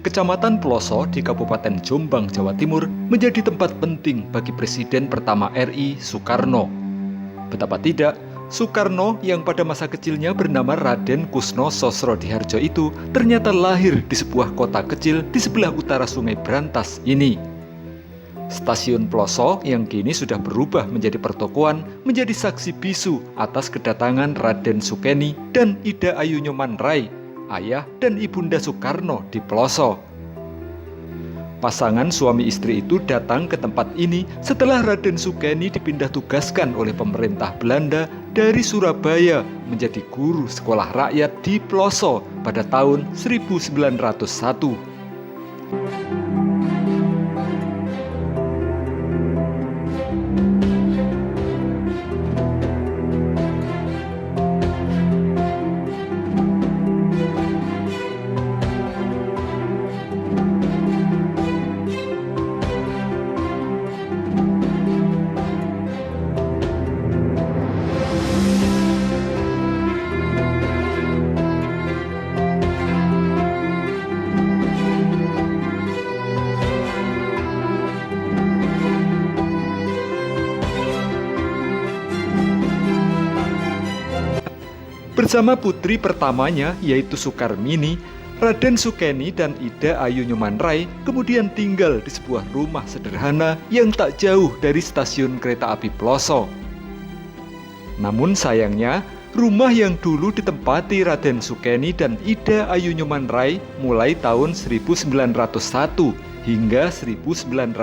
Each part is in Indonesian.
Kecamatan Ploso di Kabupaten Jombang, Jawa Timur menjadi tempat penting bagi Presiden pertama RI, Soekarno. Betapa tidak, Soekarno yang pada masa kecilnya bernama Raden Kusno Sosrodihardjo itu ternyata lahir di sebuah kota kecil di sebelah utara Sungai Brantas ini. Stasiun Ploso yang kini sudah berubah menjadi pertokoan menjadi saksi bisu atas kedatangan Raden Sukeni dan Ida Ayu Nyoman Rai, ayah dan ibunda Soekarno di Ploso. Pasangan suami istri itu datang ke tempat ini setelah Raden Sukeni dipindah tugaskan oleh pemerintah Belanda dari Surabaya menjadi guru sekolah rakyat di Ploso pada tahun 1901. Bersama putri pertamanya yaitu Sukarmini, Raden Sukeni dan Ida Ayu Nyoman Rai kemudian tinggal di sebuah rumah sederhana yang tak jauh dari stasiun kereta api Ploso. Namun sayangnya, rumah yang dulu ditempati Raden Sukeni dan Ida Ayu Nyoman Rai mulai tahun 1901 hingga 1908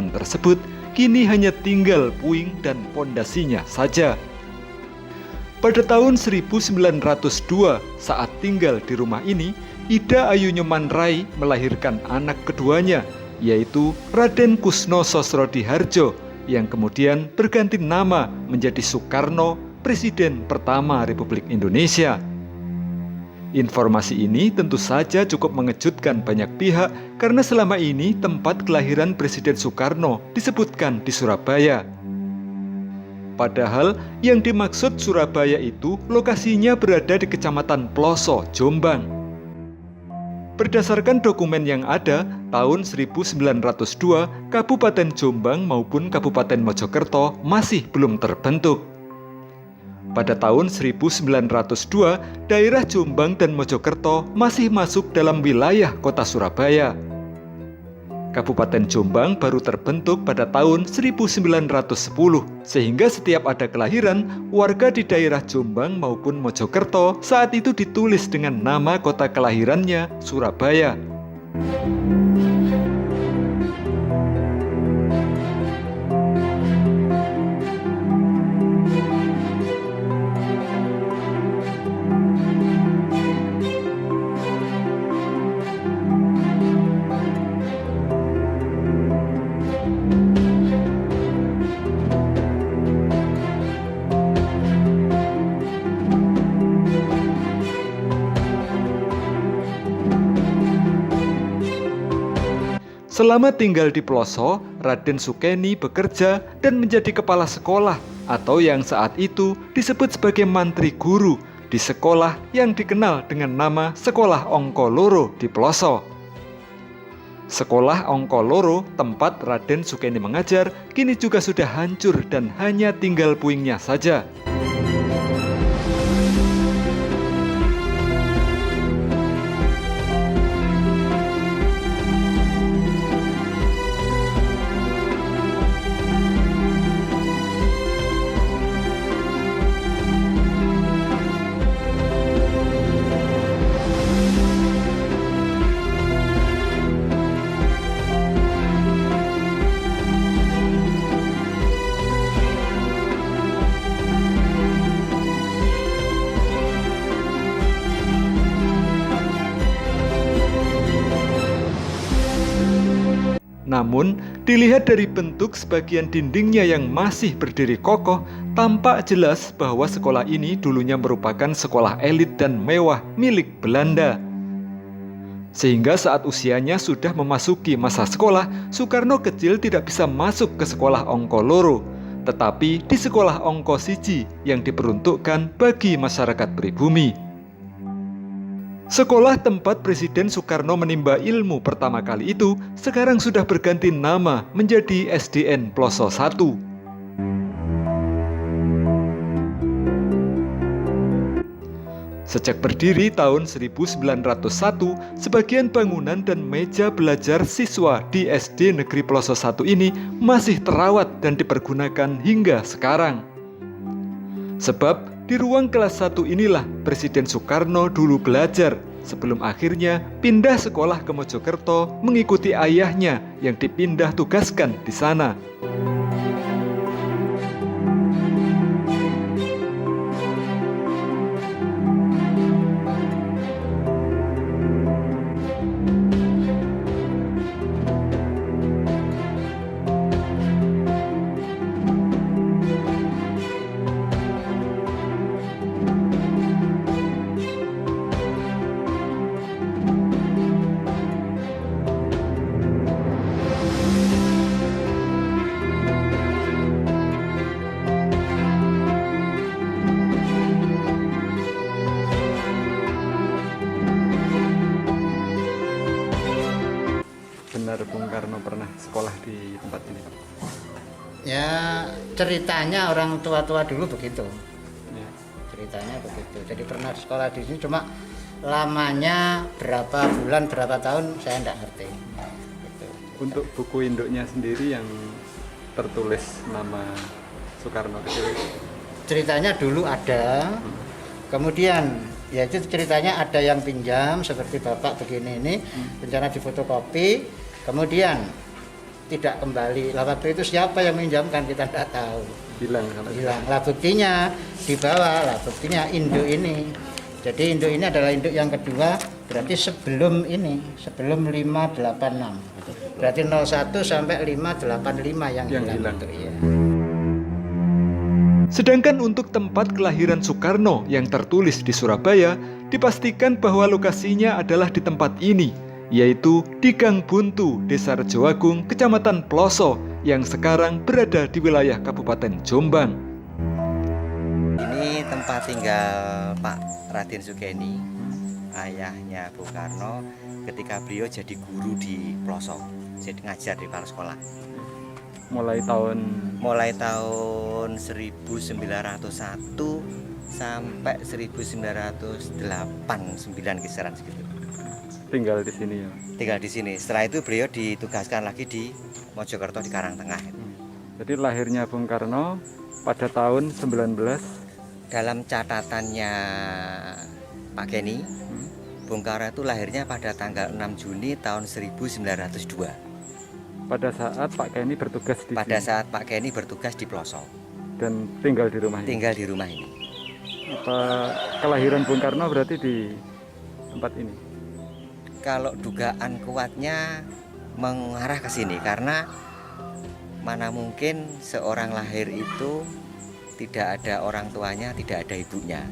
tersebut kini hanya tinggal puing dan pondasinya saja. Pada tahun 1902, saat tinggal di rumah ini, Ida Ayu Nyoman Rai melahirkan anak keduanya, yaitu Raden Kusno Sosrodihardjo, yang kemudian berganti nama menjadi Soekarno, Presiden pertama Republik Indonesia. Informasi ini tentu saja cukup mengejutkan banyak pihak karena selama ini tempat kelahiran Presiden Soekarno disebutkan di Surabaya. Padahal yang dimaksud Surabaya itu lokasinya berada di Kecamatan Ploso, Jombang. Berdasarkan dokumen yang ada, tahun 1902 Kabupaten Jombang maupun Kabupaten Mojokerto masih belum terbentuk. Pada tahun 1902, daerah Jombang dan Mojokerto masih masuk dalam wilayah kota Surabaya. Kabupaten Jombang baru terbentuk pada tahun 1910, sehingga setiap ada kelahiran, warga di daerah Jombang maupun Mojokerto saat itu ditulis dengan nama kota kelahirannya, Surabaya. Selama tinggal di Ploso, Raden Sukeni bekerja dan menjadi kepala sekolah atau yang saat itu disebut sebagai mantri guru di sekolah yang dikenal dengan nama Sekolah Ongko Loro di Ploso. Sekolah Ongko Loro, tempat Raden Sukeni mengajar, kini juga sudah hancur dan hanya tinggal puingnya saja. Namun, dilihat dari bentuk sebagian dindingnya yang masih berdiri kokoh, tampak jelas bahwa sekolah ini dulunya merupakan sekolah elit dan mewah milik Belanda. Sehingga saat usianya sudah memasuki masa sekolah, Soekarno kecil tidak bisa masuk ke sekolah Ongko Loro, tetapi di sekolah Ongko Siji yang diperuntukkan bagi masyarakat pribumi. Sekolah tempat Presiden Soekarno menimba ilmu pertama kali itu sekarang sudah berganti nama menjadi SDN Ploso 1. Sejak berdiri tahun 1901, sebagian bangunan dan meja belajar siswa di SD Negeri Ploso 1 ini masih terawat dan dipergunakan hingga sekarang. Sebab di ruang kelas 1 inilah Presiden Soekarno dulu belajar sebelum akhirnya pindah sekolah ke Mojokerto mengikuti ayahnya yang dipindah tugaskan di sana. Benar Bung Karno pernah sekolah di tempat ini? Ya, ceritanya orang tua-tua dulu begitu. Ya. Ceritanya begitu. Jadi pernah sekolah di sini, cuma lamanya berapa bulan, berapa tahun saya tidak ngerti. Gitu. Untuk buku induknya sendiri yang tertulis nama Soekarno kecil itu? Ceritanya dulu ada, kemudian ya itu ceritanya ada yang pinjam seperti bapak begini ini, rencana difotokopi, kemudian tidak kembali. Lah waktu itu siapa yang minjamkan kita tidak tahu. Hilang sampai Hilang. Lah buktinya dibawa, lah buktinya induk ini. Jadi induk ini adalah induk yang kedua, berarti sebelum ini, sebelum 586. Berarti 01 sampai 585 yang hilang. Itu, iya. Sedangkan untuk tempat kelahiran Soekarno yang tertulis di Surabaya, dipastikan bahwa lokasinya adalah di tempat ini, yaitu di Gang Buntu, Desa Rejoagung, Kecamatan Ploso, yang sekarang berada di wilayah Kabupaten Jombang. Ini tempat tinggal Pak Raden Sukeni, ayahnya Bung Karno, ketika beliau jadi guru di Ploso, jadi ngajar di kepala sekolah. mulai tahun 1901 sampai 1989 kisaran segitu. tinggal di sini ya. Tinggal di sini. Setelah itu beliau ditugaskan lagi di Mojokerto di Karangtengah. Jadi lahirnya Bung Karno pada tahun 19 Dalam catatannya Pak Keni, Bung Karno itu lahirnya pada tanggal 6 Juni tahun 1902. pada saat Pak Keni bertugas di Pada sini saat Pak Keni bertugas di Ploso, dan tinggal di rumah ini. tinggal di rumah ini. Apa kelahiran Bung Karno berarti di tempat ini? Kalau dugaan kuatnya mengarah ke sini, karena mana mungkin seorang lahir itu tidak ada orang tuanya, tidak ada ibunya.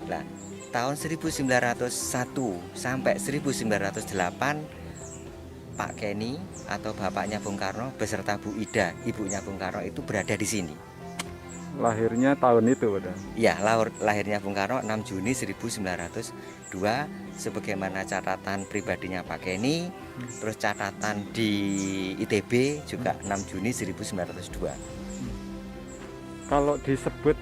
Nah, tahun 1901 sampai 1908 Pak Keni atau bapaknya Bung Karno beserta Bu Ida, ibunya Bung Karno itu berada di sini. Lahirnya tahun itu padahal. Ya, lahirnya Bung Karno 6 Juni 1902 sebagaimana catatan pribadinya Pak Keni, terus catatan di ITB juga 6 Juni 1902. Kalau disebut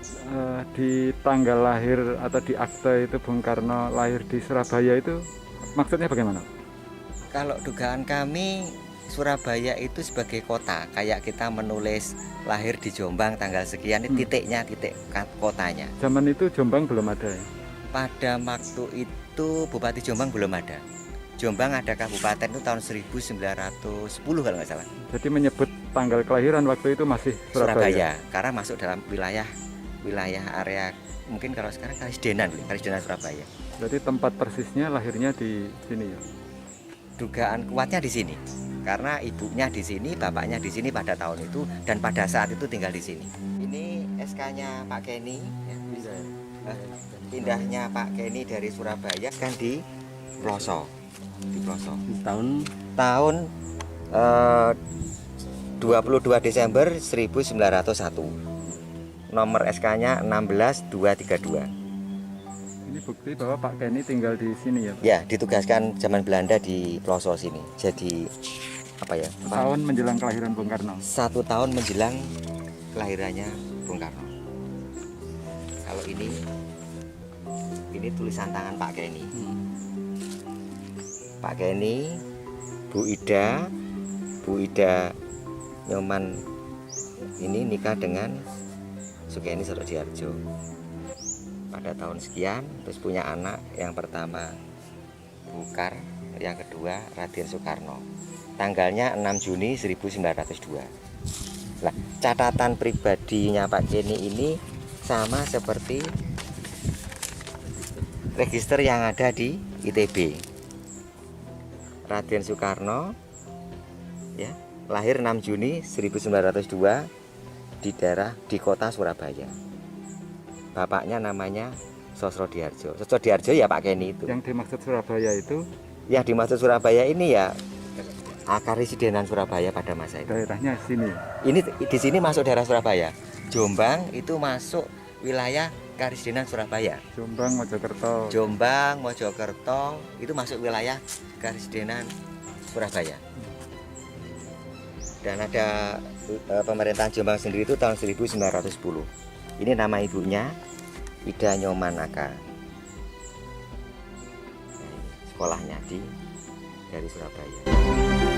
di tanggal lahir atau di akte itu Bung Karno lahir di Surabaya itu maksudnya bagaimana? Kalau dugaan kami Surabaya itu sebagai kota, kayak kita menulis lahir di Jombang tanggal sekian, titiknya titik kotanya. Zaman itu Jombang belum ada ya? Pada waktu itu Bupati Jombang belum ada. Jombang ada kabupaten itu tahun 1910 kalau nggak salah. Jadi menyebut tanggal kelahiran waktu itu masih Surabaya. Karena masuk dalam wilayah area mungkin kalau sekarang Kalisdenan Surabaya. Jadi tempat persisnya lahirnya di sini ya. Dugaan kuatnya di sini. Karena ibunya di sini, bapaknya di sini pada tahun itu dan pada saat itu tinggal di sini. Ini SK-nya Pak Keni. Pindahnya Pak Keni dari Surabaya kan di Ploso. Tahun 22 Desember 1901. Nomor SK-nya 16232. Ini bukti bahwa Pak Kenny tinggal di sini ya, Pak? Ya, ditugaskan zaman Belanda di Ploso sini. Jadi apa ya? Tahun menjelang kelahiran Bung Karno. 1 tahun menjelang kelahirannya Bung Karno. Kalau ini tulisan tangan Pak Kenny. Pak Kenny, Bu Ida Nyoman ini nikah dengan Sukeni Sotodiarjo pada tahun sekian, terus punya anak yang pertama Bukar, yang kedua Raden Soekarno. Tanggalnya 6 Juni 1902. Nah, catatan pribadinya Pak Kenny ini sama seperti register yang ada di ITB. Raden Soekarno ya, lahir 6 Juni 1902 di kota Surabaya. Bapaknya namanya Sosrodiarjo. Sosrodiarjo ya Pak Kenny itu. Yang dimaksud Surabaya itu Yang dimaksud Surabaya ini ya Akarisidenan Surabaya pada masa itu. daerahnya sini. Ini di sini masuk daerah Surabaya. Jombang itu masuk wilayah Karisidenan Surabaya. Jombang, Mojokerto. Jombang, Mojokerto itu masuk wilayah Karisidenan Surabaya. Dan ada pemerintahan Jombang sendiri itu tahun 1910. Ini nama ibunya Ida Nyomanaka. Sekolahnya dari Surabaya.